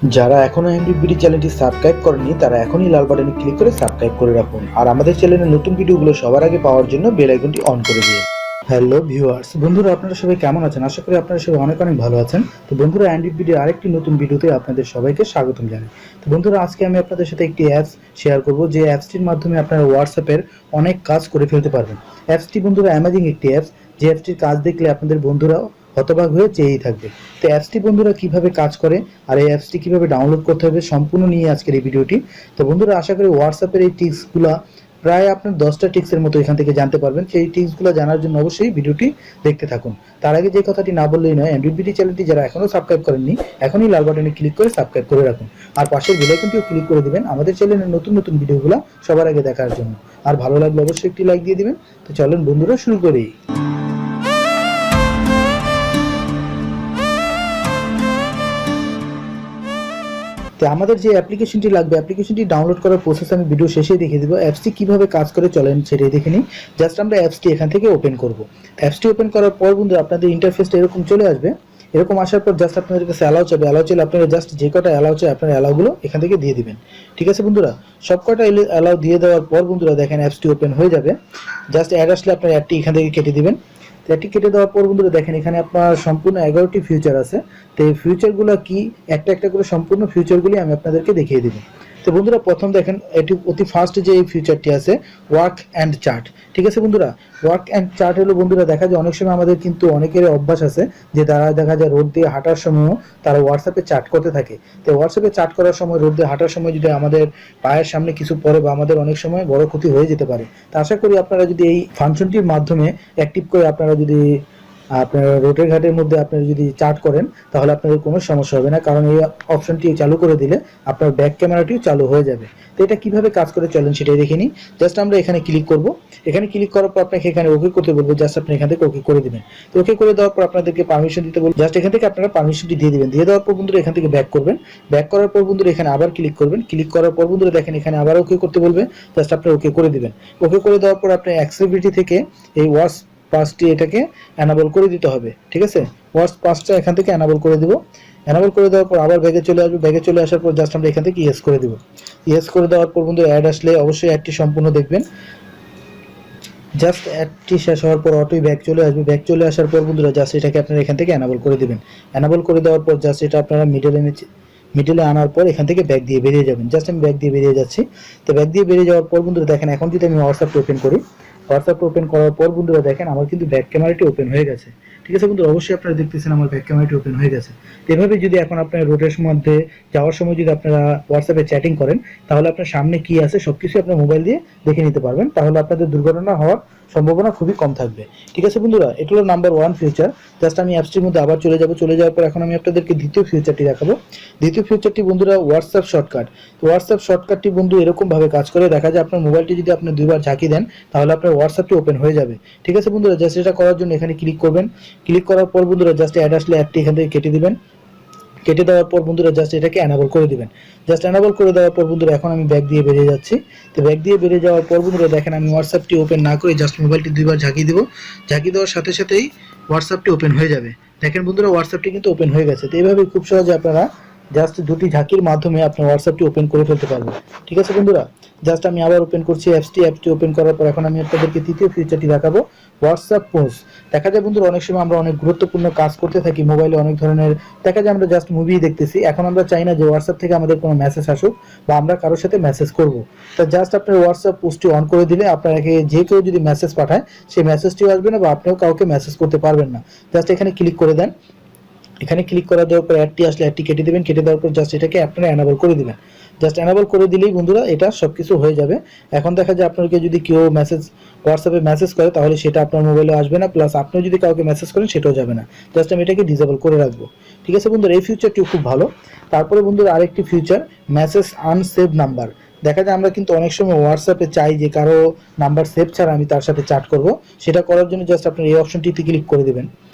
যারা এখনো এমডিবিডি চ্যানেলটি সাবস্ক্রাইব করেনি তারা এখনই লাল বাটনে ক্লিক করে সাবস্ক্রাইব করে রাখুন আর আমাদের চ্যানেলের নতুন ভিডিওগুলো সবার আগে পাওয়ার জন্য বেল আইকনটি অন করে দিন। হ্যালো ভিউয়ার্স, বন্ধুরা আপনারা সবাই কেমন আছেন? আশা করি আপনারা সবাই অনেক অনেক ভালো আছেন। তো বন্ধুরা, এমডিবিডির আরেকটি নতুন ভিডিওতে আপনাদের সবাইকে স্বাগতম জানাই। তো বন্ধুরা, আজকে আমি আপনাদের সাথে একটি অ্যাপস শেয়ার করব, যে অ্যাপসটির মাধ্যমে আপনারা হোয়াটসঅ্যাপের অনেক কাজ করে ফেলতে পারবেন। অ্যাপসটি বন্ধুরা অ্যামেজিং একটি অ্যাপস, যে অ্যাপসটির কাজ দেখলে আপনাদের বন্ধুরা হতবাক হয়ে চেয়েই থাকবে। তো অ্যাপসটি বন্ধুরা কিভাবে কাজ করে আর এই অ্যাপসটি কিভাবে ডাউনলোড করতে হবে সম্পূর্ণ নিয়ে আজকের এই ভিডিওটি। তো বন্ধুরা, আশা করি হোয়াটসঅ্যাপের এই টিপসগুলো প্রায় আপনার 10টা টিপসের মতো এখান থেকে জানতে পারবেন। সেই টিপসগুলো জানার জন্য অবশ্যই ভিডিওটি দেখতে থাকুন। তার আগে যে কথাটি না বললেই নয়, এমডিবিডি চ্যানেলটি যারা এখনও সাবস্ক্রাইব করেননি এখনই লাল বাটনে ক্লিক করে সাবস্ক্রাইব করে রাখুন আর পাশের বেল আইকনটিও ক্লিক করে দিবেন আমাদের চ্যানেলের নতুন নতুন ভিডিওগুলো সবার আগে দেখার জন্য। আর ভালো লাগলে অবশ্যই একটি লাইক দিয়ে দিবেন। তো চলেন বন্ধুরা, শুরু করি। তো আমাদের যে অ্যাপ্লিকেশনটি লাগবে, অ্যাপ্লিকেশনটি ডাউনলোড করার প্রসেস আমি ভিডিও শেষে দেখিয়ে দেবো। অ্যাপসটি কীভাবে কাজ করে চলেন সেটাই দেখে নিই। জাস্ট আমরা অ্যাপসটি এখান থেকে ওপেন করব। অ্যাপসটি ওপেন করার পর বন্ধু আপনাদের ইন্টারফেসটা এরকম চলে আসবে। এরকম আসার পর জাস্ট আপনাদের কাছে অ্যালাউ চাইবে। অ্যালাউ চাইলে আপনারা জাস্ট যে কটা অ্যালাউ চাই আপনারা অ্যালাউগুলো এখান থেকে দিয়ে দিবেন। ঠিক আছে বন্ধুরা, সব কটা অ্যালাউ দিয়ে দেওয়ার পর বন্ধুরা দেখেন অ্যাপসটি ওপেন হয়ে যাবে। জাস্ট অ্যাড আসলে আপনার অ্যাডটি এখান থেকে কেটে দিবেন। এটি কেটে দেওয়ার পর বন্ধুরা দেখেন এখানে আপনার সম্পূর্ণ 11টি ফিউচার আছে। তো এই ফিউচারগুলো কি, একটা একটা করে সম্পূর্ণ ফিউচারগুলি আমি আপনাদেরকে দেখিয়ে দেব। তো বন্ধুরা, প্রথম দেখেন এটি অতি ফার্স্ট যে এই ফিউচারটি আছে, ওয়ার্ক অ্যান্ড চার্ট। ঠিক আছে বন্ধুরা, ওয়ার্ক অ্যান্ড চার্ট হলো বন্ধুরা, দেখা যায় অনেক সময় আমাদের কিন্তু অনেকের অভ্যাস আছে যে তারা দেখা যায় রোড দিয়ে হাঁটার সময়ও তারা হোয়াটসঅ্যাপে চ্যাট করতে থাকে। তো হোয়াটসঅ্যাপে চ্যাট করার সময়, রোড দিয়ে হাঁটার সময় যদি আমাদের পায়ের সামনে কিছু পড়ে বা আমাদের অনেক সময় বড় ক্ষতি হয়ে যেতে পারে। তো আশা করি আপনারা যদি এই ফাংশনটির মাধ্যমে অ্যাক্টিভ করে আপনারা যদি আপনার রোডের ঘাটের মধ্যে আপনারা যদি চার্ট করেন তাহলে আপনাদের কোনো সমস্যা হবে না, কারণ এই অপশনটি চালু করে দিলে আপনার ব্যাক ক্যামেরাটিও চালু হয়ে যাবে। তো এটা কিভাবে কাজ করে চলেন সেটাই দেখে নিই। জাস্ট আমরা এখানে ক্লিক করব। এখানে ক্লিক করার পর আপনাকে এখানে ওকে করতে বলবো। জাস্ট আপনি এখান থেকে ওকে করে দিবেন। তো ওকে করে দেওয়ার পর আপনাদেরকে পারমিশন দিতে বলবো। জাস্ট এখান থেকে আপনারা পারমিশনটি দিয়ে দিবেন। দিয়ে দেওয়ার পর বন্ধুরা এখান থেকে ব্যাক করবেন। ব্যাক করার পর বন্ধুরা এখানে আবার ক্লিক করবেন। ক্লিক করার পর বন্ধুরা দেখেন এখানে আবার ওকে করতে বলবে। জাস্ট আপনি ওকে করে দিবেন। ওকে করে দেওয়ার পর আপনি অ্যাক্সেসিবিলিটি থেকে এই ওয়াচ পাসটি এটাকে অ্যানাবল করে দিতে হবে। ঠিক আছে, ওয়াচ পাসটা এখান থেকে অ্যানাবল করে দিব। অ্যানাবল করে দেওয়ার পর আবার ব্যাগে চলে আসবে। ব্যাগে চলে আসার পর জাস্ট আমরা এখান থেকে ইয়েস করে দিব। ইয়েস করে দেওয়ার পর বন্ধু অ্যাড আসলে অবশ্যই অ্যাডটি সম্পূর্ণ দেখবেন। জাস্ট অ্যাডটি শেষ হওয়ার পর অটোই ব্যাক চলে আসবে। ব্যাক চলে আসার পর বন্ধুরা জাস্ট এটাকে আপনারা এখান থেকে অ্যানাবল করে দিবেন। অ্যানাবল করে দেওয়ার পর জাস্ট এটা আপনারা মিডলে আনার পর এখান থেকে ব্যাক দিয়ে বেরিয়ে যাবেন। জাস্ট আমি ব্যাক দিয়ে বেরিয়ে যাচ্ছি। তো ব্যাক দিয়ে বেরিয়ে যাওয়ার পর বন্ধুরা দেখেন এখন যদি আমি হোয়াটসঅ্যাপটা ওপেন করি, হোয়াটসঅ্যাপ ওপেন করার পর বন্ধুরা দেখেন আমার কিন্তু ব্যাক ক্যামেরাটি ওপেন হয়ে গেছে। ঠিক আছে বন্ধুরা, অবশ্যই আপনারা দেখতেছেন আমার ব্যাক ক্যামেরাটি ওপেন হয়ে গেছে। এভাবে যদি এখন আপনার রোডের মধ্যে যাওয়ার সময় যদি আপনারা হোয়াটসঅ্যাপে চ্যাটিং করেন তাহলে আপনার সামনে কি আছে সবকিছু আপনার মোবাইল দিয়ে দেখে নিতে পারবেন। তাহলে আপনাদের দুর্ঘটনা হওয়ার সম্ভাবনা খুবই কম থাকবে। ঠিক আছে বন্ধুরা, এটা হলো নাম্বার 1 ফিচার। জাস্ট আমি অ্যাপসটির মধ্যে আবার চলে যাব। চলে যাওয়ার পর এখন আমি আপনাদেরকে দ্বিতীয় ফিচারটি দেখাবো। দ্বিতীয় ফিচারটি বন্ধুরা হোয়াটসঅ্যাপ শর্টকাট। তো হোয়াটসঅ্যাপ শর্টকাটটি বন্ধু এরকম ভাবে কাজ করে, দেখা যায় আপনার মোবাইলটি যদি আপনি দুইবার ঝাঁকি দেন তাহলে আপনার হোয়াটসঅ্যাপটি ওপেন হয়ে যাবে। ঠিক আছে বন্ধুরা, জাস্ট এটা করার জন্য এখানে ক্লিক করবেন। ক্লিক করার পর বন্ধুরা জাস্ট অ্যাড আসলে অ্যাডটি এখান থেকে কেটে দিবেন। কেটে দেওয়ার পর বন্ধুরা জাস্ট এটাকে অ্যানাবল করে দিবেন। জাস্ট অ্যানাবল করে দেওয়ার পর বন্ধুরা এখন আমি ব্যাক দিয়ে বেরিয়ে যাচ্ছি। তো ব্যাক দিয়ে বেরিয়ে যাওয়ার পর বন্ধুরা দেখেন আমি হোয়াটসঅ্যাপটি ওপেন না করে জাস্ট মোবাইলটি দুইবার ঝাঁকি দিব। ঝাঁকি দেওয়ার সাথে সাথেই হোয়াটসঅ্যাপটি ওপেন হয়ে যাবে। দেখেন বন্ধুরা হোয়াটসঅ্যাপটি কিন্তু ওপেন হয়ে গেছে। তো এইভাবে খুব সহজে আপনারা জাস্ট দুটি ঝাঁকির মাধ্যমে আপনার হোয়াটসঅ্যাপটি ওপেন করে ফেলতে পারবেন। ঠিক আছে বন্ধুরা, জাস্ট আমি আবার ওপেন করছি অ্যাপসটি ওপেন করার পর এখন আমি আপনাদেরকে তৃতীয় ফিচারটি দেখাবো, হোয়াটসঅ্যাপ পোস্ট। দেখা যায় বন্ধুরা অনেক সময় আমরা অনেক গুরুত্বপূর্ণ কাজ করতে থাকি মোবাইলে, অনেক ধরনের দেখা যায় আমরা জাস্ট মুভি দেখতেছি। এখন আমরা চাই না যে হোয়াটসঅ্যাপ থেকে আমাদের কোনো মেসেজ আসুক বা আমরা কারোর সাথে মেসেজ করব। তো জাস্ট আপনার হোয়াটসঅ্যাপ পোস্টটি অন করে দিলে আপনাকে যে কেউ যদি মেসেজ পাঠায় সেই মেসেজটিও আসবে না বা আপনিও কাউকে মেসেজ করতে পারবেন না। জাস্ট এখানে ক্লিক করে দেন। এখানে ক্লিক করা দেওয়ার পর অ্যাডটি আসলে অ্যাডটি কেটে দিবেন। কেটে দেওয়ার পর জাস্ট এটাকে আপনারা অ্যানাবল করে দিবেন। জাস্ট অ্যানাবল করে দিলেই বন্ধুরা এটা সবকিছু হয়ে যাবে। এখন দেখা যায় আপনাকে যদি কেউ হোয়াটসঅ্যাপে মেসেজ করে তাহলে সেটা আপনার মোবাইলে আসবে না, প্লাস আপনিও যদি কাউকে মেসেজ করেন সেটাও যাবে না। জাস্ট আমি এটাকে ডিসেবল করে রাখবো। ঠিক আছে বন্ধুরা, এই ফিচারটিও খুব ভালো। তারপরে বন্ধুরা আরেকটি ফিচার, মেসেজ আনসেভ নাম্বার। দেখা যায় আমরা কিন্তু অনেক সময় হোয়াটসঅ্যাপে চাই যে কারো নাম্বার সেভ ছাড়া আমি তার সাথে চ্যাট করব। সেটা করার জন্য জাস্ট আপনি এই অপশনটিতে ক্লিক করে দেবেন।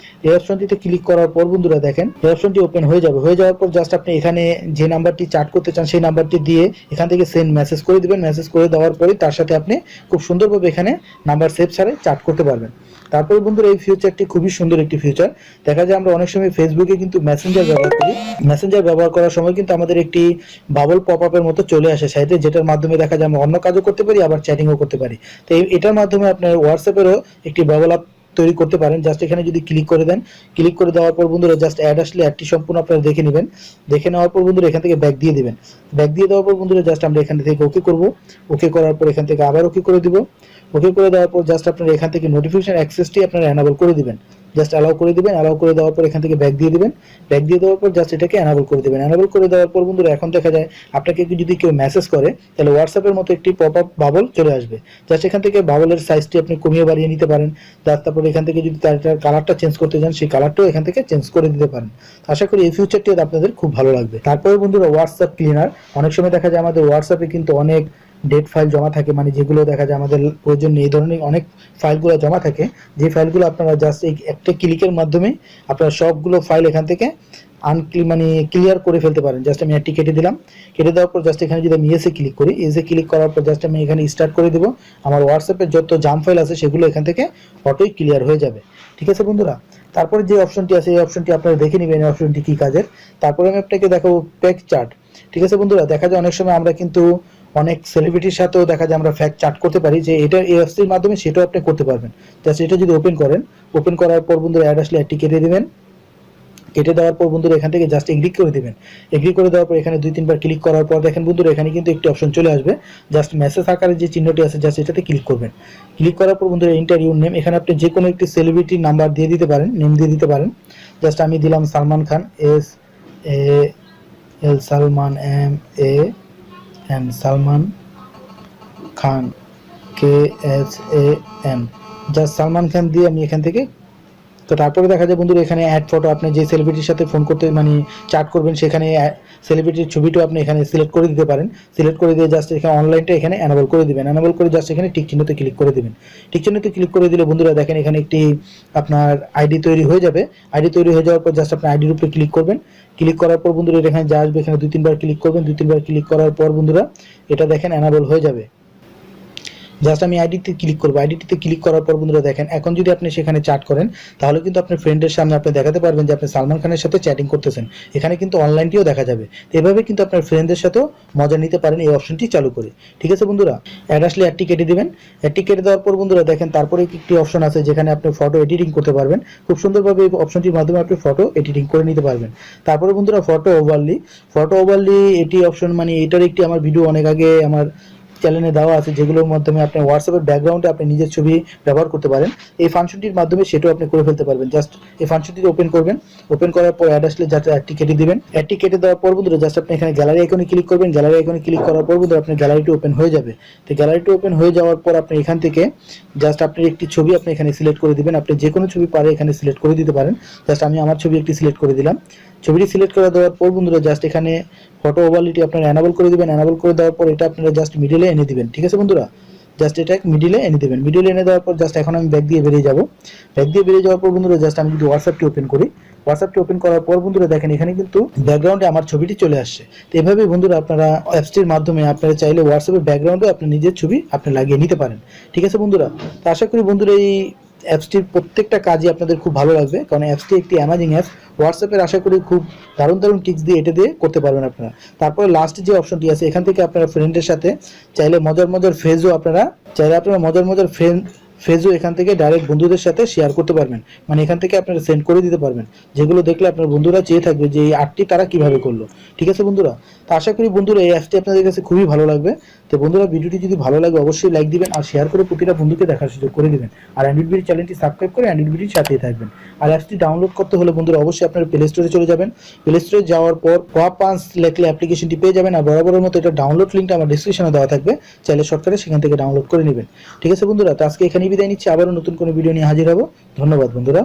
এই অপশনটিতে ক্লিক করার পর বন্ধুরা দেখেন এই অপশনটি ওপেন হয়ে যাবে। হয়ে যাওয়ার পর জাস্ট আপনি এখানে যে নাম্বারটি চ্যাট করতে চান সেই নাম্বারটি দিয়ে এখান থেকে সেন্ড মেসেজ করে দিবেন। মেসেজ করে দেওয়ার পরে তার সাথে আপনি খুব সুন্দরভাবে এখানে নাম্বার সেভ ছাড়াই চ্যাট করতে পারবেন। তারপরে বন্ধুরা এই ফিচারটি খুবই সুন্দর একটি ফিচার। দেখা যায় আমরা অনেক সময় ফেসবুকে কিন্তু মেসেঞ্জার ব্যবহার করি। মেসেঞ্জার ব্যবহার করার সময় কিন্তু আমাদের একটি বাবল পপ আপের মতো চলে আসে সাইটে, যেটার মাধ্যমে দেখা যায় আমরা অন্য কাজও করতে পারি, আবার চ্যাটিংও করতে পারি। তো এটার মাধ্যমে আপনার হোয়াটসঅ্যাপেরও একটি বাবল আপ তৈরি করতে পারেন। জাস্ট এখানে যদি ক্লিক করে দেন, ক্লিক করে দেওয়ার পর বন্ধুরা জাস্ট অ্যাড আসলে অ্যাডটি সম্পূর্ণ আপনারা দেখে নেবেন। দেখে নেওয়ার পর বন্ধুরা এখান থেকে ব্যাক দিয়ে দিবেন। ব্যাক দিয়ে দেওয়ার পর বন্ধুরা জাস্ট আমরা এখান থেকে ওকে করব। ওকে করার পর এখান থেকে আবার ওকে করে দিব। ওকে করে দেওয়ার পর জাস্ট আপনারা এখান থেকে নোটিফিকেশন অ্যাক্সেসটি আপনারা এনাবল করে দিবেন। জাস্ট অ্যালাউ করে দিবেন। অ্যালাউ করে দেওয়ার পর এখান থেকে ব্যাক দিয়ে দিবেন। ব্যাক দিয়ে দেওয়ার পর জাস্ট এটাকে এনাবল করে দিবেন। এনাবল করে দেওয়ার পর বন্ধুরা এখন দেখা যায় আপনাকে যদি কেউ মেসেজ করে তাহলে হোয়াটসঅ্যাপের মতো একটি পপ আপ বাবল চলে আসবে। জাস্ট এখান থেকে বাবলের সাইজটি আপনি কমিয়ে বাড়িয়ে নিতে পারেন। তারপর এখান থেকে যদি তার কালারটা চেঞ্জ করতে চান সেই কালারটাও এখান থেকে চেঞ্জ করে দিতে পারেন। আশা করি এই ফিচারটি আপনাদের খুব ভালো লাগবে। তারপরে বন্ধুরা হোয়াটসঅ্যাপ ক্লিনার। অনেক সময় দেখা যায় আমাদের হোয়াটসঅ্যাপে কিন্তু অনেক ডেট ফাইল জমা থাকে, মানে যেগুলো দেখা যায় আমাদের প্রয়োজন নেই, এই ধরনের অনেক ফাইলগুলো জমা থাকে। যে ফাইলগুলো আপনারা জাস্ট এই একটা ক্লিকের মাধ্যমে আপনারা সবগুলো ফাইল এখান থেকে ক্লিয়ার করে ফেলতে পারেন। জাস্ট আমি একটি কেটে দিলাম। কেটে দেওয়ার পর জাস্ট এখানে যদি আমি এসে ক্লিক করি, এসে ক্লিক করার পর জাস্ট আমি এখানে স্টার্ট করে দেবো। আমার হোয়াটসঅ্যাপের যত জাম ফাইল আছে সেগুলো এখান থেকে অটোই ক্লিয়ার হয়ে যাবে। ঠিক আছে বন্ধুরা, তারপরে যে অপশনটি আছে এই অপশনটি আপনারা দেখে নেবেন এই অপশনটি কী কাজের। তারপরে আমি আপনাকে দেখাবো পেক চার্ট। ঠিক আছে বন্ধুরা, দেখা যায় অনেক সময় আমরা কিন্তু অনেক সেলিব্রিটির সাথেও দেখা যায় আমরা ফ্যাক্ট চ্যাট করতে পারি, যে এটা এই অ্যাপসটির মাধ্যমে সেটাও আপনি করতে পারবেন। জাস্ট এটা যদি ওপেন করেন, ওপেন করার পর বন্ধুরা অ্যাড আসলে অ্যাডটি কেটে দেবেন। কেটে দেওয়ার পর বন্ধুরা এখান থেকে জাস্ট এগ্রি করে দেবেন। এগ্রি করে দেওয়ার পর এখানে 2-3 বার ক্লিক করার পর দেখেন বন্ধুরা এখানে কিন্তু একটি অপশন চলে আসবে। জাস্ট মেসেজ আকারে যে চিহ্নটি আছে জাস্ট এটাতে ক্লিক করবেন। ক্লিক করার পর বন্ধুরা এন্টার ইউর নেম, এখানে আপনি যে কোনো একটি সেলিব্রিটির নাম্বার দিয়ে দিতে পারেন, নেম দিয়ে দিতে পারেন। জাস্ট আমি দিলাম Salman Khan, SAL Salman, MAN Salman Khan, KHAN। Just Salman Khan দিয়ে আমি এখান থেকে তো তারপরে দেখা যায় বন্ধুরা এখানে অ্যাড ফটো, আপনি যে সেলিব্রিটির সাথে ফোন করতে চ্যাট করবেন সেখানে সেলিব্রিটির ছবিটাও আপনি এখানে সিলেক্ট করে দিতে পারেন। সিলেক্ট করে দিয়ে জাস্ট এখানে অনলাইনটা এখানে এনাবল করে দিবেন। এনাবল করে জাস্ট এখানে টিক চিহ্নতে ক্লিক করে দিবেন। টিক চিহ্নতে ক্লিক করে দিলে বন্ধুরা দেখেন এখানে একটি আপনার আইডি তৈরি হয়ে যাবে। আইডি তৈরি হয়ে যাওয়ার পর জাস্ট আপনি আইডির উপরে ক্লিক করবেন। ক্লিক করার পর বন্ধুরা এখানে যা আসবে এখানে 2-3 বার ক্লিক করবেন। 2-3 বার ক্লিক করার পর বন্ধুরা এটা দেখেন এনাবল হয়ে যাবে। জাস্ট আমি আইডিতে ক্লিক করবো। আইডিটিতে ক্লিক করার পর বন্ধুরা দেখেন এখন যদি আপনি সেখানে চ্যাট করেন তাহলে কিন্তু আপনার ফ্রেন্ডের সামনে আপনি দেখাতে পারবেন যে আপনি সালমান খানের সাথে চ্যাটিং করতেছেন। এখানে কিন্তু অনলাইনটিও দেখা যাবে। তো এভাবে কিন্তু আপনার ফ্রেন্ডদের সাথেও মজা নিতে পারেন এই অপশনটি চালু করে। ঠিক আছে বন্ধুরা, অ্যাড আসলে অ্যাডটি কেটে দিবেন। অ্যাডটি কেটে দেওয়ার পর বন্ধুরা দেখেন তারপরে একটি অপশন আছে যেখানে আপনি ফটো এডিটিং করতে পারবেন। খুব সুন্দরভাবে এই অপশনটির মাধ্যমে আপনি ফটো এডিটিং করে নিতে পারবেন। তারপরে বন্ধুরা ফটো ওভারলি এটি অপশন, মানে এটার একটি আমার ভিডিও অনেক আগে আমার চ্যানেলে দেওয়া আছে, যেগুলোর মাধ্যমে আপনি হোয়াটসঅ্যাপের ব্যাকগ্রাউন্ডে আপনি নিজের ছবি ব্যবহার করতে পারেন। এই ফাংশনটির মাধ্যমে সেটাও আপনি করে ফেলতে পারবেন। জাস্ট এই ফাংশনটি ওপেন করবেন। ওপেন করার পর অ্যাড আসলে জাস্ট অ্যাডটি কেটে দিবেন। অ্যাডটি কেটে দেওয়ার পর বন্ধুরা জাস্ট আপনি এখানে গ্যালারি আইকনে ক্লিক করবেন। গ্যালারি আইকনে ক্লিক করার পর বন্ধুরা আপনার গ্যালারিটি ওপেন হয়ে যাবে। তো গ্যালারিটি ওপেন হয়ে যাওয়ার পর আপনি এখান থেকে জাস্ট আপনার একটি ছবি আপনি এখানে সিলেক্ট করে দিবেন। আপনি যে কোনো ছবি পারে এখানে সিলেক্ট করে দিতে পারেন। জাস্ট আমি আমার ছবি একটি সিলেক্ট করে দিলাম। ছবিটি সিলেক্ট করে দেওয়ার পর বন্ধুরা জাস্ট এখানে ফটো ওভারলিটি আপনারা এনাবল করে দিবেন। এনাবল করে দেওয়ার পর এটা আপনারা জাস্ট মিডিলে এনে দিবেন। ঠিক আছে বন্ধুরা, জাস্ট এটা মিডিলে এনে দিবেন। মিডিলে এনে দেওয়ার পর জাস্ট এখন আমি ব্যাক দিয়ে বেরিয়ে যাব। ব্যাক দিয়ে বেরিয়ে যাওয়ার পর বন্ধুরা জাস্ট আমি যদি হোয়াটসঅ্যাপটি ওপেন করি, হোয়াটসঅ্যাপটি ওপেন করার পর বন্ধুরা দেখেন এখানে কিন্তু ব্যাকগ্রাউন্ডে আমার ছবিটি চলে আসছে। তো এভাবেই বন্ধুরা আপনারা অ্যাপসটির মাধ্যমে আপনারা চাইলে হোয়াটসঅ্যাপের ব্যাকগ্রাউন্ডে আপনি নিজের ছবি আপনি লাগিয়ে নিতে পারেন। ঠিক আছে বন্ধুরা, তো আশা করি বন্ধুরা এই অ্যাপসটির প্রত্যেকটা কাজই আপনাদের খুব ভালো লাগবে, কারণ অ্যাপসটি একটি অ্যামাজিং অ্যাপস। হোয়াটসঅ্যাপের আশা করি খুব দারুণ টিপস দিয়ে এটা দিয়ে করতে পারবেন আপনারা। তারপরে লাস্ট যে অপশনটি আছে এখান থেকে আপনারা ফ্রেন্ডের সাথে চাইলে মজার ফেজও আপনারা মজার ফেজও এখান থেকে ডাইরেক্ট বন্ধুদের সাথে শেয়ার করতে পারবেন। মানে এখান থেকে আপনারা সেন্ড করে দিতে পারবেন, যেগুলো দেখলে আপনার বন্ধুরা চেয়ে থাকবে যে এই আর্টটি তারা কিভাবে করলো। ঠিক আছে বন্ধুরা, তো আশা করি বন্ধুরা এই অ্যাপসটি আপনাদের কাছে খুবই ভালো লাগবে। তো বন্ধুরা ভিডিওটি যদি ভালো লাগে অবশ্যই লাইক দিবেন আর শেয়ার করে প্রতিটা বন্ধুকে দেখার সুযোগ করে দিবেন। আর অ্যান্ড্রয়েড বিডি চ্যানেলটি সাবস্ক্রাইব করে অ্যান্ড্রয়েড বিডির সাথেই থাকবেন। আর অ্যাপসটি ডাউনলোড করতে হলে বন্ধুরা অবশ্যই আপনার প্লে স্টোরে চলে যাবেন। প্লে স্টোরে যাওয়ার পর WAPunch লেখলে অ্যাপ্লিকেশনটি পেয়ে যাবেন। আর বরাবরের মতো এটা ডাউনলোড লিঙ্কটা আমার ডেসক্রিপশনে দেওয়া থাকবে, চাইলে শর্টকাটে সেখান থেকে ডাউনলোড করে নেবেন। ঠিক আছে বন্ধুরা, তো আজকে এখানেই বিদায় নিচ্ছি। আবারও নতুন কোনো ভিডিও নিয়ে হাজির হব। ধন্যবাদ বন্ধুরা।